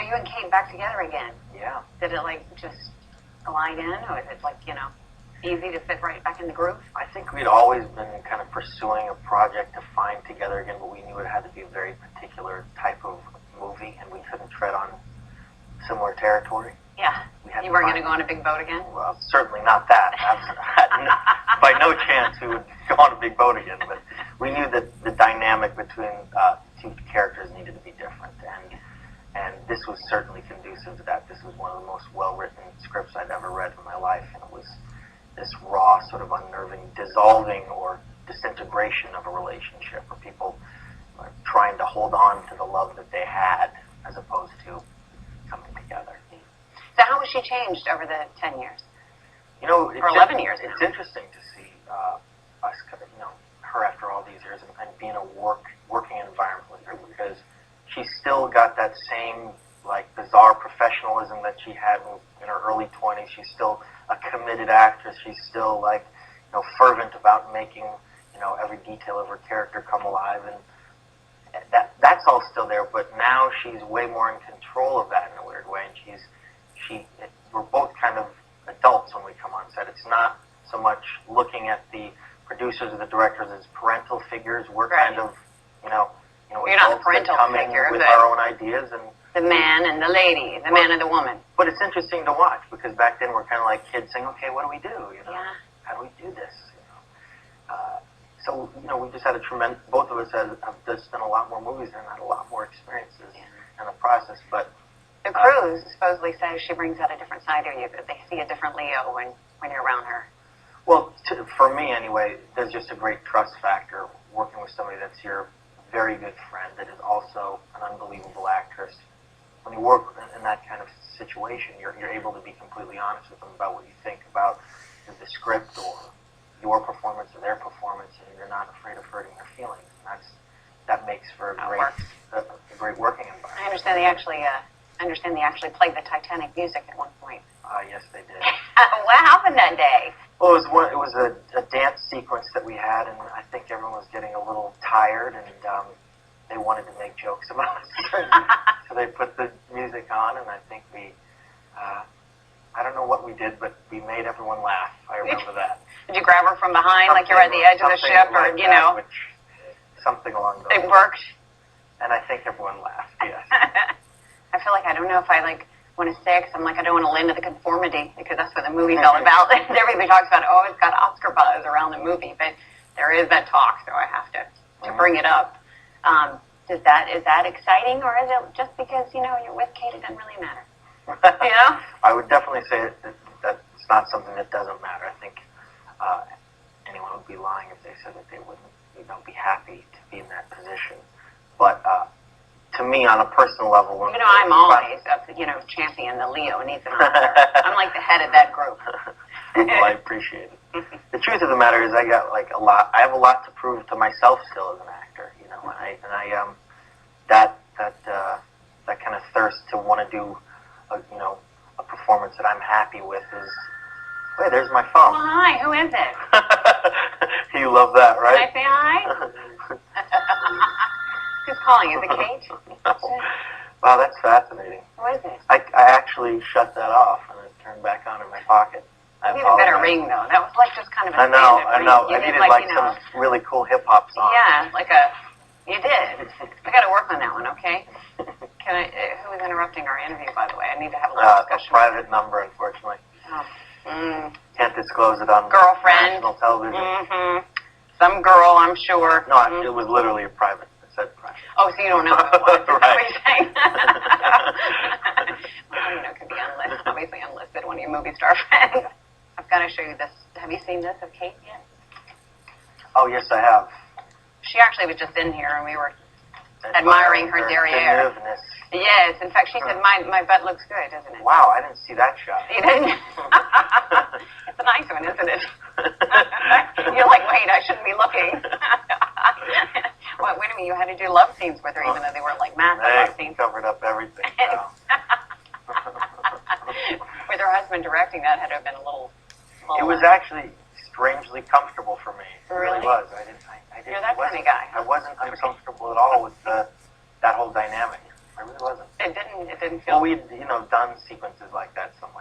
you and Kate back together again. Yeah. Did it like just glide in, or is it like, you know, easy to fit right back in the groove? I think we'd always been kind of pursuing a project to find together again, but we knew it had to be a very particular type of movie, and we couldn't tread on similar territory. Yeah. You weren't going to go on a big boat again? Well, certainly not that. By no chance we would go on a big boat again, but we knew that the dynamic between two characters needed to be different, and this was certainly conducive to that. This was one of the most well-written scripts I'd ever read in my life, and it was this raw, sort of unnerving, dissolving or disintegration of a relationship, where people are trying to hold on to the love that they had, as opposed to coming together. So how has she changed over the 10 years? You know, or 11 years It's now. interesting to see us, you know, her after all these years and be in a working environment with her, because she's still got that same, like, bizarre professionalism that she had in her early 20s. She's still a committed actress. She's still, like, you know, fervent about making, you know, every detail of her character come alive, and that's all still there. But now she's way more in control of that in a weird way, and we're both kind of adults when we come on set. It's not so much looking at the producers or the directors as parental figures. We're right. kind of, you know, you're not the parental coming figure, with our own ideas, and the man and the lady, the man and the woman. But it's interesting to watch, because back then we're kind of like kids saying, "Okay, what do we do? You know, yeah. How do we do this?" You know, so you know, we just had a tremendous. Both of us have just done a lot more movies and had a lot more experiences in the process, but. The crews supposedly say she brings out a different side of you, that they see a different Leo when you're around her. Well, for me anyway, there's just a great trust factor working with somebody that's your very good friend that is also an unbelievable actress. When you work in that kind of situation, you're able to be completely honest with them about what you think about the script or your performance or their performance, and you're not afraid of hurting their feelings. And that makes for a great working environment. I understand they actually played the Titanic music at one point. Yes, they did. What happened that day? Well, it was a dance sequence that we had, and I think everyone was getting a little tired, and they wanted to make jokes about it. So they put the music on, and I think I don't know what we did, but we made everyone laugh. I remember that. Did you grab her from behind, like you're at the edge of the ship, or, you know? Something along those lines. It worked? And I think everyone laughed, yes. I feel like I don't know if I want to say it, because I'm like, I don't want to lend to the conformity, because that's what the movie's all about. Everybody talks about, oh, it's got Oscar buzz around the movie, but there is that talk, so I have to bring it up. Is that exciting, or is it just because, you know, you're with Kate, it doesn't really matter? You know? I would definitely say that it's not something that doesn't matter. I think anyone would be lying if they said that they wouldn't, you know, be happy to be in that position. But to me, on a personal level, you know, I'm always champion the Leo needs an Oscar. I'm like the head of that group. Well, I appreciate it. The truth of the matter is, I have a lot to prove to myself still as an actor. You know, and that kind of thirst to want to do, a performance that I'm happy with is. Wait, there's my phone. Well, hi. Who is it? You love that, right? Can I say hi? Who's calling? Is it Kate? No. Wow, that's fascinating. Who is it? I actually shut that off and it turned back on in my pocket. You need a better ring, though. That was like just kind of a I know. ring. I needed like some really cool hip-hop song. Yeah, you did. I got to work on that one, okay? Who is interrupting our interview, by the way? I need to have a little discussion. A private number, unfortunately. Oh. Can't disclose it on girlfriend. national television. Mm-hmm. Some girl, I'm sure. No, it was literally a private. It said private. Oh, so you don't know who it was. Is that what Right. you're saying? Well, you know, it could be unlisted. Obviously unlisted, one of your movie star friends. I've got to show you this. Have you seen this of Kate yet? Oh, yes, I have. She actually was just in here, and we were admiring her derriere. Nervousness. Yes, in fact, she said, my butt looks good, doesn't it? Wow, I didn't see that shot. You didn't? It's a nice one, isn't it? You're like, wait, I shouldn't be looking. Well, wait a minute, you had to do love scenes with her, even though they weren't like massive love scenes. Covered up everything. So. With her husband directing, that had to have been a little It was actually strangely comfortable for me. It Really? was. I didn't. You're that kind of guy. I wasn't uncomfortable at all with that whole dynamic. I really wasn't. It didn't Well, feel. we'd done sequences like that so much.